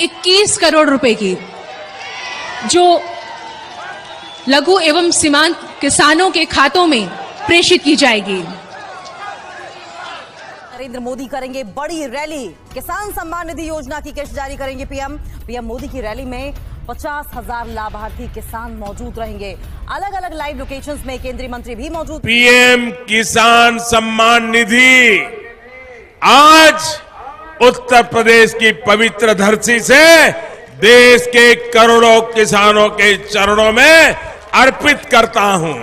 21 करोड़ रुपए की, जो लघु एवं सीमांत किसानों के खातों में प्रेषित की जाएगी। नरेंद्र मोदी करेंगे बड़ी रैली, किसान सम्मान निधि योजना की किस्त जारी करेंगे पीएम मोदी की रैली में 50,000 लाभार्थी किसान मौजूद रहेंगे। अलग अलग लाइव लोकेशंस में केंद्रीय मंत्री भी मौजूद। पीएम किसान सम्मान निधि आज उत्तर प्रदेश की पवित्र धरती से देश के करोड़ों किसानों के चरणों में अर्पित करता हूं।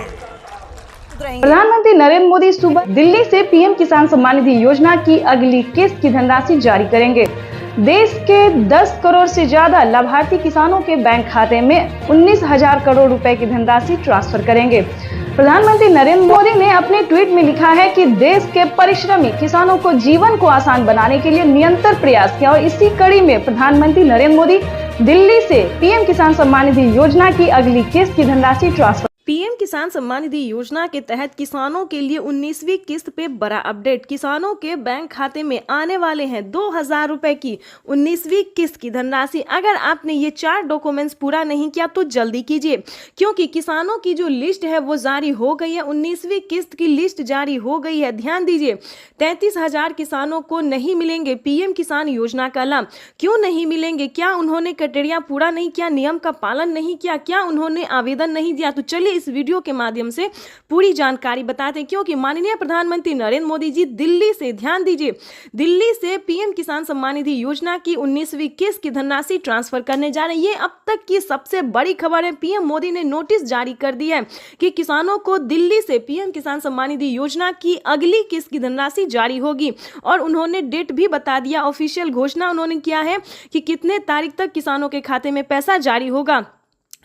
प्रधानमंत्री नरेंद्र मोदी सुबह दिल्ली से पीएम किसान सम्मान निधि योजना की अगली किस्त की धनराशि जारी करेंगे। देश के 10 करोड़ से ज्यादा लाभार्थी किसानों के बैंक खाते में 19,000 करोड़ रुपए की धनराशि ट्रांसफर करेंगे। प्रधानमंत्री नरेंद्र मोदी ने अपने ट्वीट में लिखा है कि देश के परिश्रमी किसानों को जीवन को आसान बनाने के लिए निरंतर प्रयास किया और इसी कड़ी में प्रधानमंत्री नरेंद्र मोदी दिल्ली से पीएम किसान सम्मान निधि योजना की अगली किस्त की धनराशि ट्रांसफर। पीएम किसान सम्मान निधि योजना के तहत किसानों के लिए 19वीं किस्त पे बड़ा अपडेट। किसानों के बैंक खाते में आने वाले हैं 2,000 रुपए की 19वीं किस्त की धनराशि। अगर आपने ये 4 डॉक्यूमेंट्स पूरा नहीं किया तो जल्दी कीजिए, क्योंकि किसानों की जो लिस्ट है वो जारी हो गई है। 19वीं किस्त की लिस्ट जारी हो गई है। ध्यान दीजिए, 33,000 किसानों को नहीं मिलेंगे पीएम किसान योजना का लाभ। क्यों नहीं मिलेंगे? क्या उन्होंने क्राइटेरिया पूरा नहीं किया, नियम का पालन नहीं किया, क्या उन्होंने आवेदन नहीं दिया? तो चलिए इस वीडियो के माध्यम से पूरी जानकारी बताते हैं, क्योंकि माननीय प्रधानमंत्री नरेंद्र मोदी जी दिल्ली से, ध्यान दीजिए, दिल्ली से पीएम किसान सम्मान निधि योजना की 19वीं किस्त की धनराशि ट्रांसफर करने जा रहे हैं। ये अब तक की सबसे बड़ी खबर है। पीएम मोदी ने नोटिस जारी कर दी है कि किसानों को दिल्ली से पीएम किसान सम्मान निधि योजना की अगली किस्त की धनराशि जारी होगी और उन्होंने डेट भी बता दिया। ऑफिशियल घोषणा उन्होंने किया है कि कितने तारीख तक किसानों के खाते में पैसा जारी होगा।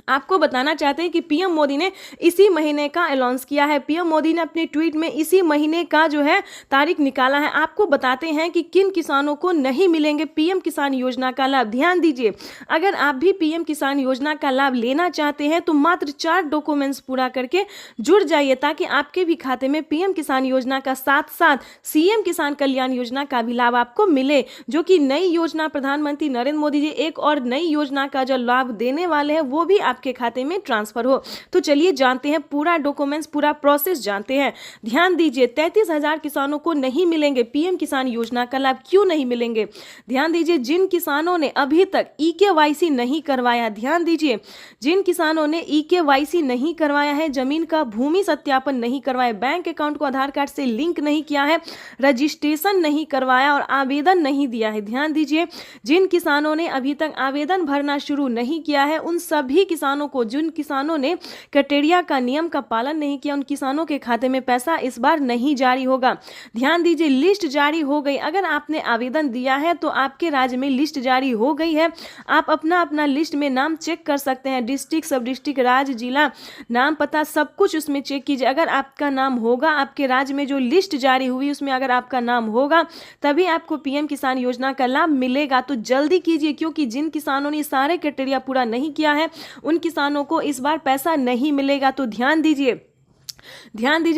आपको बताना चाहते हैं कि पीएम मोदी ने इसी महीने का अनाउंस किया है। पीएम मोदी ने अपने ट्वीट में इसी महीने का जो है तारीख निकाला है। आपको बताते हैं कि किन किसानों को नहीं मिलेंगे पीएम किसान योजना का लाभ। ध्यान दीजिए, अगर आप भी पीएम किसान योजना का लाभ लेना चाहते हैं तो मात्र 4 डॉक्यूमेंट्स पूरा करके जुड़ जाइए, ताकि आपके भी खाते में पीएम किसान योजना का साथ साथ सीएम किसान कल्याण योजना का भी लाभ आपको मिले, जो कि नई योजना प्रधानमंत्री नरेंद्र मोदी जी एक और नई योजना का जो लाभ देने वाले हैं वो भी आपके खाते में ट्रांसफर हो। तो चलिए जानते हैं पूरा डॉक्यूमेंट्स, पूरा प्रोसेस जानते हैं। ध्यान दीजिए, 33,000 किसानों को नहीं मिलेंगे पीएम किसान योजना का लाभ। क्यों नहीं मिलेंगे? ध्यान दीजिए, जिन किसानों ने अभी तक ईकेवाईसी नहीं करवाया, ध्यान दीजिए, जिन किसानों ने ईकेवाईसी नहीं करवाया है, जमीन का भूमि सत्यापन नहीं करवाया, बैंक अकाउंट को आधार कार्ड से लिंक नहीं किया है, रजिस्ट्रेशन नहीं करवाया और आवेदन नहीं दिया है, ध्यान दीजिए, जिन किसानों ने अभी तक आवेदन भरना शुरू नहीं किया है, उन सभी किसानों को, जिन किसानों ने क्राइटेरिया का, नियम का पालन नहीं किया, उन किसानों के खाते में पैसा इस बार नहीं जारी होगा। ध्यान दीजिए, लिस्ट जारी हो गई। अगर आपने आवेदन दिया है तो आपके राज्य में लिस्ट जारी हो गई है। आप अपना लिस्ट में नाम चेक कर सकते हैं, डिस्ट्रिक्ट, सब डिस्ट्रिक्ट, राज्य, जिला, नाम, पता, सब कुछ उसमें चेक कीजिए। अगर आपका नाम होगा, आपके राज्य में जो लिस्ट जारी हुई उसमें अगर आपका नाम होगा, तभी आपको पीएम किसान योजना का लाभ मिलेगा। तो जल्दी कीजिए, क्योंकि जिन किसानों ने सारे क्राइटेरिया पूरा नहीं किया है उन किसानों को इस बार पैसा नहीं मिलेगा। तो ध्यान दीजिए,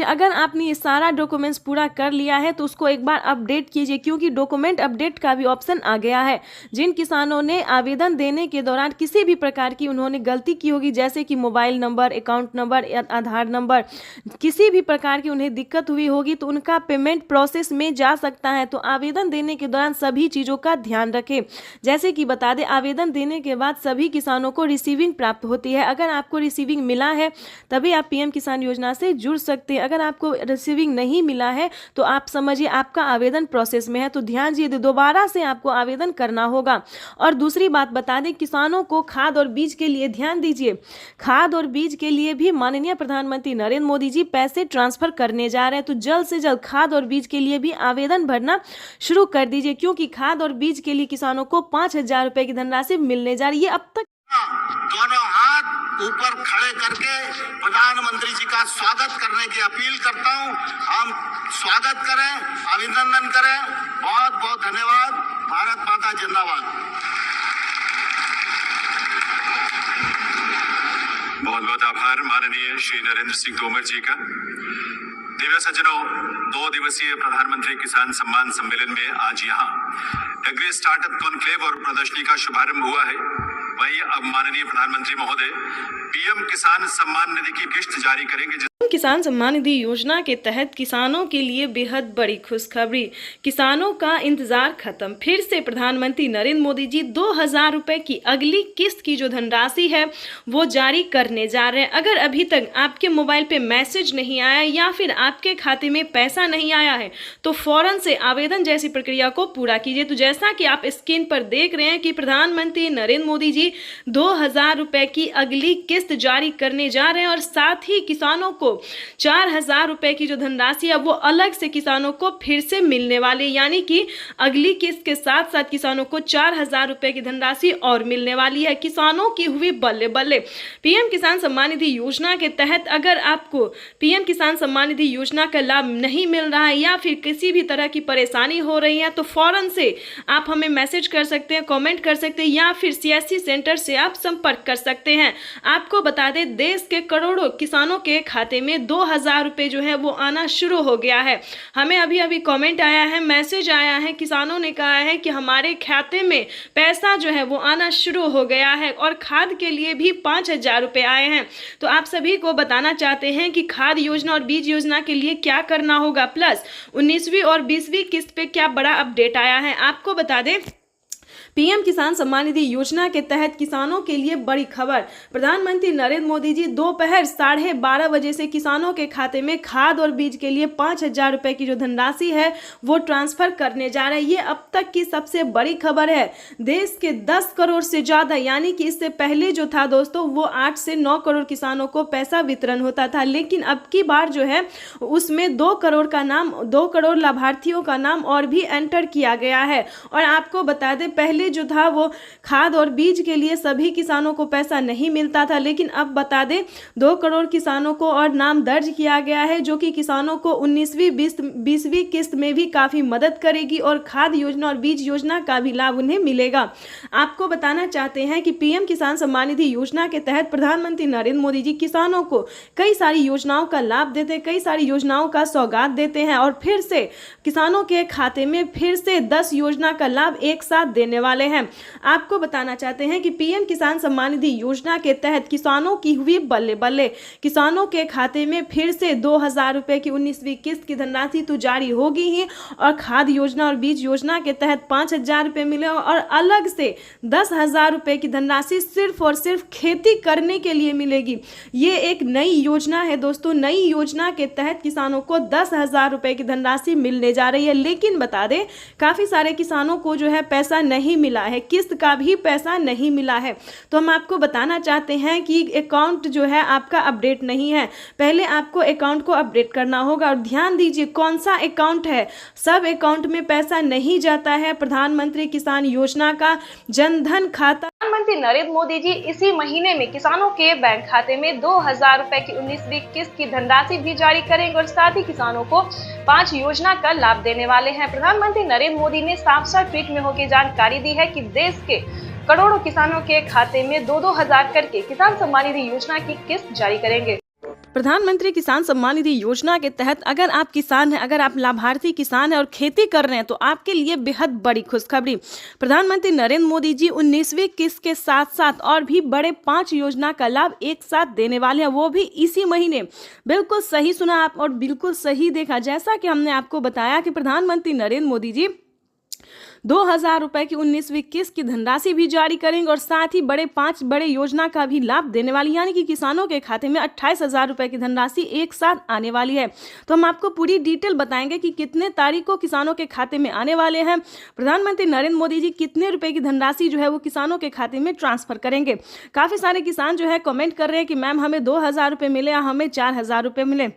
अगर आपने ये सारा डॉक्यूमेंट्स पूरा कर लिया है तो उसको एक बार अपडेट कीजिए, क्योंकि डॉक्यूमेंट अपडेट का भी ऑप्शन आ गया है। जिन किसानों ने आवेदन देने के दौरान किसी भी प्रकार की उन्होंने गलती की होगी, जैसे कि मोबाइल नंबर, अकाउंट नंबर, आधार नंबर, किसी भी प्रकार की उन्हें दिक्कत हुई होगी तो उनका पेमेंट प्रोसेस में जा सकता है। तो आवेदन देने के दौरान सभी चीज़ों का ध्यान रखें। जैसे कि बता दें, आवेदन देने के बाद सभी किसानों को रिसीविंग प्राप्त होती है। अगर आपको रिसीविंग मिला है तभी आप पीएम किसान योजना से जुड़ सकते हैं। अगर आपको रिसीविंग नहीं मिला है तो आप समझिए आपका आवेदन प्रोसेस में है। तो ध्यान दीजिए, दोबारा से आपको आवेदन करना होगा। और दूसरी बात बता दें, किसानों को खाद और बीज के लिए, ध्यान दीजिए, खाद और बीज के लिए भी माननीय प्रधानमंत्री नरेंद्र मोदी जी पैसे ट्रांसफर करने जा रहे हैं। तो जल्द से जल्द खाद और बीज के लिए भी आवेदन भरना शुरू कर दीजिए, क्योंकि खाद और बीज के लिए किसानों को 5,000 रुपए की धनराशि मिलने जा रही है। अब तक दोनों हाथ ऊपर खड़े करके प्रधानमंत्री जी का स्वागत करने की अपील करता हूं। हम स्वागत करें, अभिनंदन करें। बहुत बहुत धन्यवाद। भारत माता जिंदाबाद। बहुत बहुत आभार माननीय श्री नरेंद्र सिंह तोमर जी का। दिव्य सज्जनों, 2 दिवसीय प्रधानमंत्री किसान सम्मान सम्मेलन में आज यहाँ एग्री स्टार्टअप कॉन्क्लेव और प्रदर्शनी का शुभारंभ हुआ है, वहीं अब माननीय प्रधानमंत्री महोदय पीएम किसान सम्मान निधि की किश्त जारी करेंगे। किसान सम्मान निधि योजना के तहत किसानों के लिए बेहद बड़ी खुशखबरी। किसानों का इंतजार खत्म। फिर से प्रधानमंत्री नरेंद्र मोदी जी 2000 रुपए की अगली किस्त की जो धनराशि है वो जारी करने जा रहे हैं। अगर अभी तक आपके मोबाइल पे मैसेज नहीं आया या फिर आपके खाते में पैसा नहीं आया है तो फौरन से आवेदन जैसी प्रक्रिया को पूरा कीजिए। तो जैसा कि आप स्क्रीन पर देख रहे हैं कि प्रधानमंत्री नरेंद्र मोदी जी 2000 रुपए की अगली किस्त जारी करने जा रहे हैं और साथ ही किसानों को 4000 रुपए की जो धनराशि है वो अलग से किसानों को फिर से मिलने वाली, यानी कि अगली किस्त के साथ साथ किसानों को 4000 रुपए की धनराशि और मिलने वाली है। किसानों की हुई बल्ले बल्ले। पीएम किसान सम्मान निधि योजना के तहत अगर आपको पीएम किसान सम्मान निधि योजना का लाभ नहीं मिल रहा है या फिर किसी भी तरह की परेशानी हो रही है तो फौरन से आप हमें मैसेज कर सकते हैं, कमेंट कर सकते हैं या फिर सीएससी सेंटर से आप संपर्क कर सकते हैं। आपको बता दें देश के करोड़ों किसानों के खाते में 2000 रुपए जो है वो आना शुरू हो गया है। हमें अभी अभी कमेंट आया है, मैसेज आया है, किसानों ने कहा है कि हमारे खाते में पैसा जो है वो आना शुरू हो गया है और खाद के लिए भी 5000 रुपए आए हैं। तो आप सभी को बताना चाहते हैं कि खाद योजना और बीज योजना के लिए क्या करना होगा, प्लस 19वीं और 20वीं किस्त पे क्या बड़ा अपडेट आया है। आपको बता दें पीएम किसान सम्मान निधि योजना के तहत किसानों के लिए बड़ी खबर। प्रधानमंत्री नरेंद्र मोदी जी दोपहर 12:30 बजे से किसानों के खाते में खाद और बीज के लिए 5000 रुपए की जो धनराशि है वो ट्रांसफर करने जा रहे हैं। ये अब तक की सबसे बड़ी खबर है। देश के 10 करोड़ से ज्यादा, यानी कि इससे पहले जो था दोस्तों वो 8 से 9 करोड़ किसानों को पैसा वितरण होता था, लेकिन अब की बार जो है उसमें 2 करोड़ लाभार्थियों का नाम और भी एंटर किया गया है। और आपको बता दें पहले जो था वो खाद और बीज के लिए सभी किसानों को पैसा नहीं मिलता था, लेकिन अब बता दें 2 करोड़ किसानों को और नाम दर्ज किया गया है जो कि किसानों को 19वीं 20वीं किस्त में भी काफी मदद करेगी और खाद योजना और बीज योजना का भी लाभ उन्हें मिलेगा। आपको बताना चाहते हैं कि पीएम किसान सम्मान निधि योजना के तहत प्रधानमंत्री नरेंद्र मोदी जी किसानों को कई सारी योजनाओं का लाभ देते हैं, कई सारी योजनाओं का सौगात देते हैं और फिर से किसानों के खाते में फिर से 10 योजना का लाभ एक साथ देने वाले हैं। आपको बताना चाहते हैं कि पीएम किसान सम्मान निधि योजना के तहत किसानों की हुई बल्ले बल्ले। किसानों के खाते में फिर से 2000 रुपए की 19वीं किस्त की धनराशि तो जारी होगी ही और खाद योजना और बीज योजना के तहत 5000 रुपए मिले और अलग से 10,000 रुपए की धनराशि सिर्फ और सिर्फ खेती करने के लिए मिलेगी। ये एक नई योजना है दोस्तों। नई योजना के तहत किसानों को 10,000 रुपए की धनराशि मिलने जा रही है, लेकिन बता दें काफी सारे किसानों को जो है पैसा नहीं मिला है, किस्त का भी पैसा नहीं मिला है। तो हम आपको बताना चाहते हैं कि अकाउंट जो है आपका अपडेट नहीं है। पहले आपको अकाउंट को अपडेट करना होगा और ध्यान दीजिए कौन सा अकाउंट है। सब अकाउंट में पैसा नहीं जाता है। प्रधानमंत्री किसान योजना का जनधन खाता प्रधानमंत्री नरेंद्र मोदी जी इसी महीने में किसानों के बैंक खाते में 2000 रुपए की 19वीं किस्त की धनराशि भी जारी करेंगे और साथ ही किसानों को 5 योजना का लाभ देने वाले हैं। प्रधानमंत्री नरेंद्र मोदी ने साफ-साफ ट्वीट में होकर जानकारी दी है कि देश के करोड़ों किसानों के खाते में 2-2 हजार करके किसान सम्मान निधि योजना की किस्त जारी करेंगे। प्रधानमंत्री किसान सम्मान निधि योजना के तहत अगर आप किसान हैं, अगर आप लाभार्थी किसान हैं और खेती कर रहे हैं तो आपके लिए बेहद बड़ी खुशखबरी। प्रधानमंत्री नरेंद्र मोदी जी 19वीं किस्त के साथ साथ और भी बड़े 5 योजना का लाभ एक साथ देने वाले हैं, वो भी इसी महीने। बिल्कुल सही सुना आप और बिल्कुल सही देखा। जैसा कि हमने आपको बताया कि प्रधानमंत्री नरेंद्र मोदी जी 2000 रुपए की 19वीं किस्त की धनराशि भी जारी करेंगे और साथ ही 5 बड़े योजना का भी लाभ देने वाली, यानी कि किसानों के खाते में 28,000 रुपए की धनराशि एक साथ आने वाली है। तो हम आपको पूरी डिटेल बताएंगे कि कितने तारीख को किसानों के खाते में आने वाले हैं। प्रधानमंत्री नरेंद्र मोदी जी कितने रुपए की धनराशि जो है वो किसानों के खाते में ट्रांसफर करेंगे। काफी सारे किसान जो है कमेंट कर रहे हैं कि मैम हमें 2000 रुपए मिले या हमें 4000 रुपए मिले।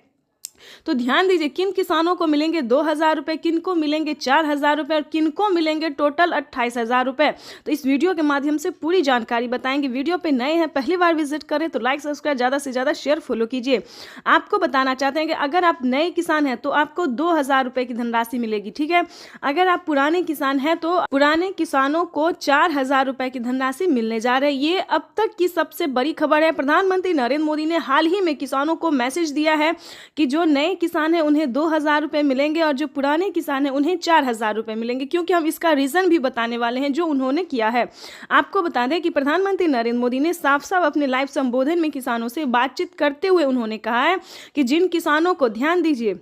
तो ध्यान दीजिए किन किसानों को मिलेंगे 2000 रुपए, किन को मिलेंगे 4000 रुपए और किन को मिलेंगे टोटल 28,000 रुपए। तो इस वीडियो के माध्यम से पूरी जानकारी बताएंगे। वीडियो पे नए हैं, पहली बार विजिट करें तो लाइक सब्सक्राइब ज़्यादा से ज़्यादा शेयर फॉलो कीजिए। आपको बताना चाहते हैं कि अगर आप नए किसान हैं तो आपको 2000 रुपए की धनराशि मिलेगी, ठीक है। अगर आप पुराने किसान हैं तो पुराने किसानों को 4000 रुपए की धनराशि मिलने जा रही है। ये अब तक की सबसे बड़ी खबर है। प्रधानमंत्री नरेंद्र मोदी ने हाल ही में किसानों को मैसेज दिया है कि जो नए किसान हैं उन्हें 2,000 रुपये मिलेंगे और जो पुराने किसान हैं उन्हें 4,000 रुपये मिलेंगे, क्योंकि हम इसका रीज़न भी बताने वाले हैं जो उन्होंने किया है। आपको बता दें कि प्रधानमंत्री नरेंद्र मोदी ने साफ साफ अपने लाइव संबोधन में किसानों से बातचीत करते हुए उन्होंने कहा है कि जिन किसानों को, ध्यान दीजिए,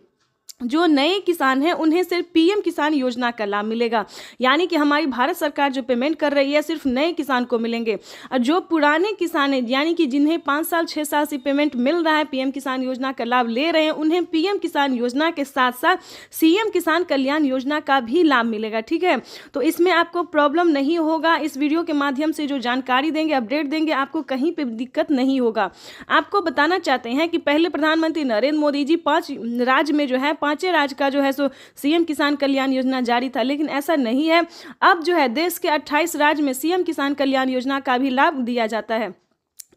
जो नए किसान हैं उन्हें सिर्फ पीएम किसान योजना का लाभ मिलेगा, यानी कि हमारी भारत सरकार जो पेमेंट कर रही है सिर्फ नए किसान को मिलेंगे। और जो पुराने किसान हैं, यानी कि जिन्हें 5 साल 6 साल से पेमेंट मिल रहा है, पीएम किसान योजना का लाभ ले रहे हैं, उन्हें पीएम किसान योजना के साथ साथ सीएम किसान कल्याण योजना का भी लाभ मिलेगा। ठीक है, तो इसमें आपको प्रॉब्लम नहीं होगा। इस वीडियो के माध्यम से जो जानकारी देंगे, अपडेट देंगे, आपको कहीं पर दिक्कत नहीं होगा। आपको बताना चाहते हैं कि पहले प्रधानमंत्री नरेंद्र मोदी जी 5 राज्य में जो है, 5 राज्य का जो है सो सीएम किसान कल्याण योजना जारी था, लेकिन ऐसा नहीं है। अब जो है देश के 28 राज्य में सीएम किसान कल्याण योजना का भी लाभ दिया जाता है।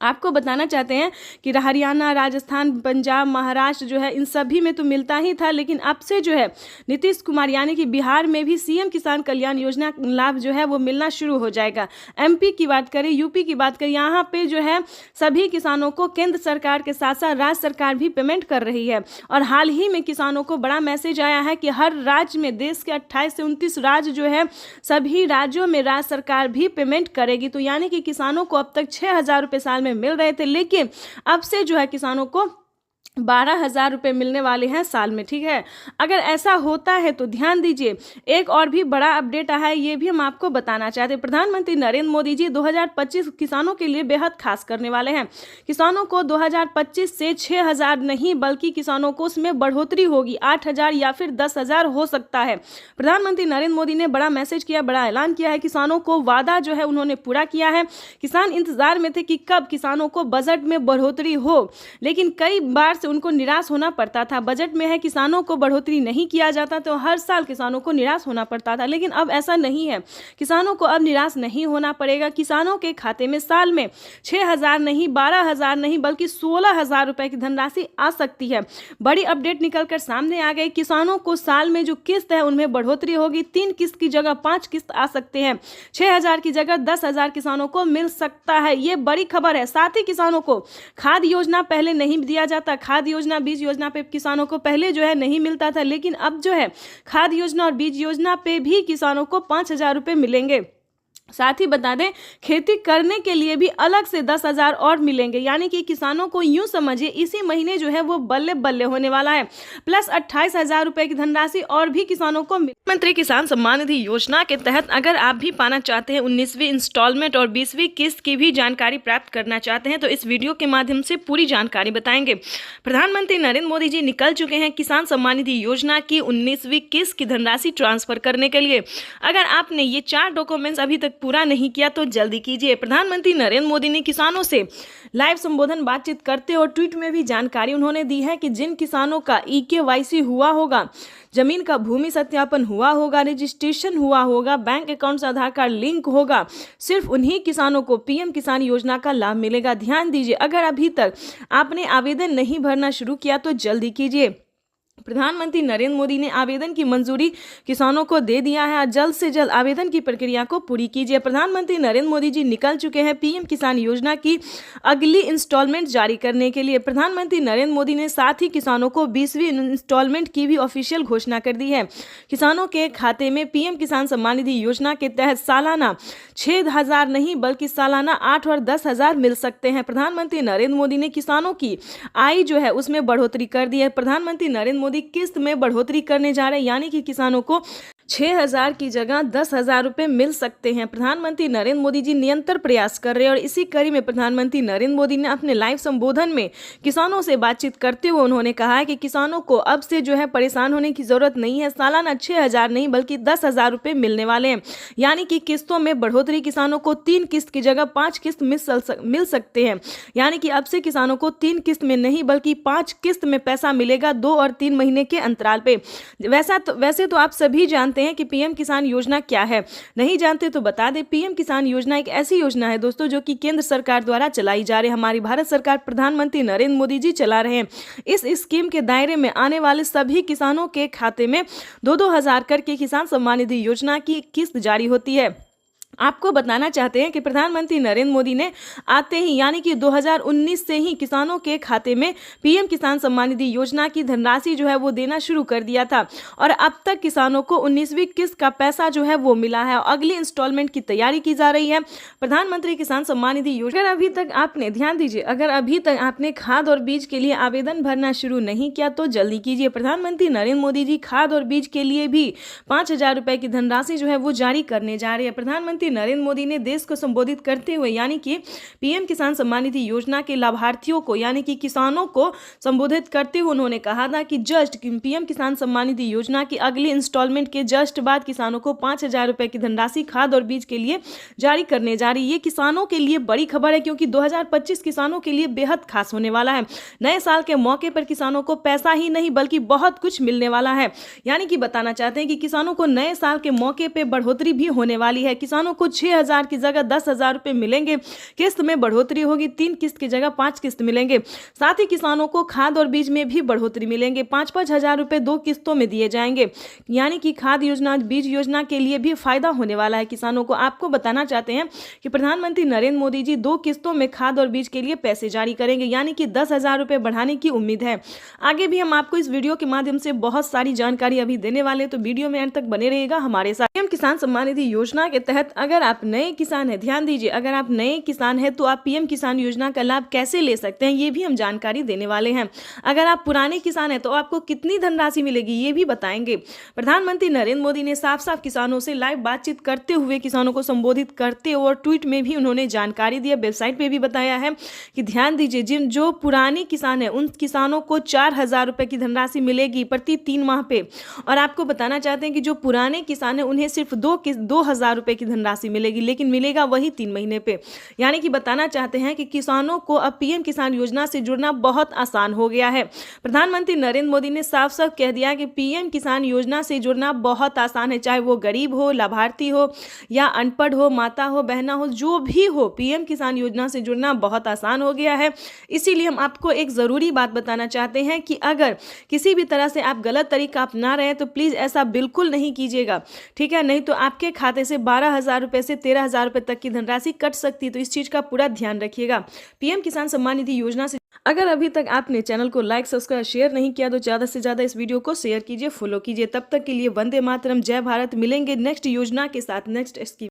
आपको बताना चाहते हैं कि हरियाणा, राजस्थान, पंजाब, महाराष्ट्र जो है इन सभी में तो मिलता ही था, लेकिन अब से जो है नीतीश कुमार यानी कि बिहार में भी सीएम किसान कल्याण योजना लाभ जो है वो मिलना शुरू हो जाएगा। एमपी की बात करें, यूपी की बात करें, यहाँ पे जो है सभी किसानों को केंद्र सरकार के साथ साथ राज्य सरकार भी पेमेंट कर रही है। और हाल ही में किसानों को बड़ा मैसेज आया है कि हर राज्य में, देश के 28 से 29 राज्य जो है, सभी राज्यों में राज्य सरकार भी पेमेंट करेगी। तो यानी कि किसानों को अब तक 6,000 रुपये साल में मिल रहे थे, लेकिन अब से जो है किसानों को 12,000 रुपये मिलने वाले हैं साल में। ठीक है, अगर ऐसा होता है तो ध्यान दीजिए, एक और भी बड़ा अपडेट आया है, ये भी हम आपको बताना चाहते हैं। प्रधानमंत्री नरेंद्र मोदी जी 2025 किसानों के लिए बेहद खास करने वाले हैं। किसानों को 2025 से 6,000 नहीं बल्कि किसानों को उसमें बढ़ोतरी होगी, 8,000 या फिर 10,000 हो सकता है। प्रधानमंत्री नरेंद्र मोदी ने बड़ा मैसेज किया, बड़ा ऐलान किया है। किसानों को वादा जो है उन्होंने पूरा किया है। किसान इंतजार में थे कि कब किसानों को बजट में बढ़ोतरी हो, लेकिन कई बार से उनको निराश होना पड़ता था। बजट में है किसानों को बढ़ोतरी नहीं किया जाता तो हर साल किसानों को निराश होना पड़ता था, लेकिन अब ऐसा नहीं है। किसानों को अब निराश नहीं होना पड़ेगा। किसानों के खाते में साल में 6,000 नहीं, 12,000 नहीं बल्कि 16,000 रुपए की धनराशि आ सकती है। बड़ी अपडेट निकलकर सामने आ गई। किसानों को साल में जो किस्त है उनमें बढ़ोतरी होगी। 3 किस्त की जगह 5 किस्त आ सकते हैं। 6,000 की जगह 10,000 किसानों को मिल सकता है। ये बड़ी खबर है। साथ ही किसानों को खाद योजना पहले नहीं दिया जाता, खाद योजना, बीज योजना पे किसानों को पहले जो है नहीं मिलता था, लेकिन अब जो है खाद योजना और बीज योजना पे भी किसानों को 5,000 रुपये मिलेंगे। साथ ही बता दें, खेती करने के लिए भी अलग से 10,000 और मिलेंगे, यानी कि किसानों को यूं समझिए इसी महीने जो है वो बल्ले बल्ले होने वाला है। प्लस 28,000 रुपए की धनराशि और भी किसानों को प्रधानमंत्री किसान सम्मान निधि योजना के तहत अगर आप भी पाना चाहते हैं 19वीं इंस्टॉलमेंट और 20वीं किस्त की भी जानकारी प्राप्त करना चाहते हैं तो इस वीडियो के माध्यम से पूरी जानकारी बताएंगे। प्रधानमंत्री नरेंद्र मोदी जी निकल चुके हैं किसान सम्मान निधि योजना की 19वीं किस्त की धनराशि ट्रांसफर करने के लिए। अगर आपने ये 4 डॉक्यूमेंट्स अभी तक पूरा नहीं किया तो जल्दी कीजिए। प्रधानमंत्री नरेंद्र मोदी ने किसानों से लाइव संबोधन बातचीत करते और ट्वीट में भी जानकारी उन्होंने दी है कि जिन किसानों का EKYC हुआ होगा, जमीन का भूमि सत्यापन हुआ होगा, रजिस्ट्रेशन हुआ होगा, बैंक अकाउंट से आधार कार्ड लिंक होगा, सिर्फ उन्हीं किसानों को पीएम किसान योजना का लाभ मिलेगा। ध्यान दीजिए, अगर अभी तक आपने आवेदन नहीं भरना शुरू किया तो जल्दी कीजिए। प्रधानमंत्री नरेंद्र मोदी ने आवेदन की मंजूरी किसानों को दे दिया है। जल्द से जल्द आवेदन की प्रक्रिया को पूरी कीजिए। प्रधानमंत्री नरेंद्र मोदी जी निकल चुके हैं पीएम किसान योजना की अगली इंस्टॉलमेंट जारी करने के लिए। प्रधानमंत्री नरेंद्र मोदी ने साथ ही किसानों को 20वीं इंस्टॉलमेंट की भी ऑफिशियल घोषणा कर दी है। किसानों के खाते में पीएम किसान सम्मान निधि योजना के तहत सालाना 6,000 नहीं बल्कि सालाना 8 और 10,000 मिल सकते हैं। प्रधानमंत्री नरेंद्र मोदी ने किसानों की आय जो है उसमें बढ़ोतरी कर दी है। प्रधानमंत्री नरेंद्र मोदी किस्त में बढ़ोतरी करने जा रहे हैं, यानी कि किसानों को 6,000 की जगह 10,000 रुपये मिल सकते हैं। प्रधानमंत्री नरेंद्र मोदी जी निरंतर प्रयास कर रहे हैं और इसी कड़ी में प्रधानमंत्री नरेंद्र मोदी ने अपने लाइव संबोधन में किसानों से बातचीत करते हुए उन्होंने कहा है कि किसानों को अब से जो है परेशान होने की जरूरत नहीं है। सालाना 6,000 नहीं बल्कि 10,000 रुपये मिलने वाले हैं, यानी कि किस्तों में बढ़ोतरी। किसानों को 3 किस्त की जगह 5 किस्त मिल सकते हैं, यानी कि अब से किसानों को 3 किस्त में नहीं बल्कि 5 किस्त में पैसा मिलेगा 2 और 3 महीने के अंतराल पे। वैसे तो आप सभी जानते हैं कि पीएम किसान योजना क्या है। नहीं जानते तो बता दें, पीएम किसान योजना एक ऐसी योजना है दोस्तों जो कि केंद्र सरकार द्वारा चलाई जा रही है। हमारी भारत सरकार प्रधानमंत्री नरेंद्र मोदी जी चला रहे हैं। इस स्कीम के दायरे में आने वाले सभी किसानों के खाते में 2-2 हज़ार करके किसान सम्मान निधि योजना की किस्त जारी होती है। आपको बताना चाहते हैं कि प्रधानमंत्री नरेंद्र मोदी ने आते ही यानी कि 2019 से ही किसानों के खाते में पीएम किसान सम्मान निधि योजना की धनराशि जो है वो देना शुरू कर दिया था और अब तक किसानों को 19वीं किस्त का पैसा जो है वो मिला है और अगली इंस्टॉलमेंट की तैयारी की जा रही है। प्रधानमंत्री किसान सम्मान निधि योजना, अगर अभी तक आपने ध्यान दीजिए, अगर अभी तक आपने खाद और बीज के लिए आवेदन भरना शुरू नहीं किया तो जल्दी कीजिए। प्रधानमंत्री नरेंद्र मोदी जी खाद और बीज के लिए भी 5,000 रुपए की धनराशि जो है वो जारी करने जा रहे हैं। प्रधानमंत्री नरेंद्र मोदी ने देश को संबोधित करते हुए यानी कि पीएम किसान सम्मान निधि योजना के लाभार्थियों को यानी कि किसानों को संबोधित करते हुए उन्होंने कहा था कि जस्ट पीएम किसान सम्मान निधि योजना की अगली इंस्टॉलमेंट के जस्ट बाद किसानों को 5,000 रुपए की धनराशि खाद और बीज के लिए जारी करने जा रही है। ये किसानों के लिए बड़ी खबर है क्योंकि 2025 किसानों के लिए बेहद खास होने वाला है। नए साल के मौके पर किसानों को पैसा ही नहीं बल्कि बहुत कुछ मिलने वाला है। यानी कि बताना चाहते हैं कि किसानों को नए साल के मौके पर बढ़ोतरी भी होने वाली है। किसानों को 6,000 की जगह 10,000 रुपए मिलेंगे, किस्त में बढ़ोतरी होगी, 3 किस्त की जगह 5 किस्त मिलेंगे। साथ ही किसानों को खाद और बीज में भी बढ़ोतरी मिलेंगे, 5-5 हजार रुपए 2 किस्तों में दिए जाएंगे। यानी कि खाद योजना बीज योजना के लिए भी फायदा होने वाला है किसानों को। आपको बताना चाहते हैं कि प्रधानमंत्री नरेंद्र मोदी जी 2 किस्तों में खाद और बीज के लिए पैसे जारी करेंगे यानी कि 10,000 रुपए बढ़ाने की उम्मीद है। आगे भी हम आपको इस वीडियो के माध्यम से बहुत सारी जानकारी अभी देने वाले हैं, तो वीडियो में अंत तक बने रहिएगा हमारे साथ। पीएम किसान सम्मान निधि योजना के तहत अगर आप नए किसान हैं, ध्यान दीजिए, अगर आप नए किसान हैं तो आप पीएम किसान योजना का लाभ कैसे ले सकते हैं ये भी हम जानकारी देने वाले हैं। अगर आप पुराने किसान हैं तो आपको कितनी धनराशि मिलेगी ये भी बताएंगे। प्रधानमंत्री नरेंद्र मोदी ने साफ साफ किसानों से लाइव बातचीत करते हुए किसानों को संबोधित करते और ट्वीट में भी उन्होंने जानकारी दी, वेबसाइट पे भी बताया है कि ध्यान दीजिए, जिन जो पुराने किसान हैं उन किसानों को 4,000 रुपए की धनराशि मिलेगी प्रति 3 माह पे। और आपको बताना चाहते हैं कि जो पुराने किसान हैं उन्हें सिर्फ 2,000 रुपए की धनराशि मिलेगी, लेकिन मिलेगा वही 3 महीने पे। यानी कि बताना चाहते हैं कि किसानों को अब पीएम किसान योजना से जुड़ना बहुत आसान हो गया है। प्रधानमंत्री नरेंद्र मोदी ने साफ साफ कह दिया कि पीएम किसान योजना से जुड़ना बहुत आसान है, चाहे वो गरीब हो, लाभार्थी हो या अनपढ़ हो, माता हो, बहना हो, जो भी हो, पीएम किसान योजना से जुड़ना बहुत आसान हो गया है। इसीलिए हम आपको एक जरूरी बात बताना चाहते हैं कि अगर किसी भी तरह से आप गलत तरीका अपना रहे हैं तो प्लीज ऐसा बिल्कुल नहीं कीजिएगा, ठीक है? नहीं तो आपके खाते से 12,000 रुपए से 13,000 रुपए तक की धनराशि कट सकती है, तो इस चीज का पूरा ध्यान रखिएगा। पीएम किसान सम्मान निधि योजना से अगर अभी तक आपने चैनल को लाइक सब्सक्राइब शेयर नहीं किया तो ज्यादा से ज्यादा इस वीडियो को शेयर कीजिए, फॉलो कीजिए। तब तक के लिए वंदे मातरम, जय भारत। मिलेंगे नेक्स्ट योजना के साथ, नेक्स्ट स्कीम।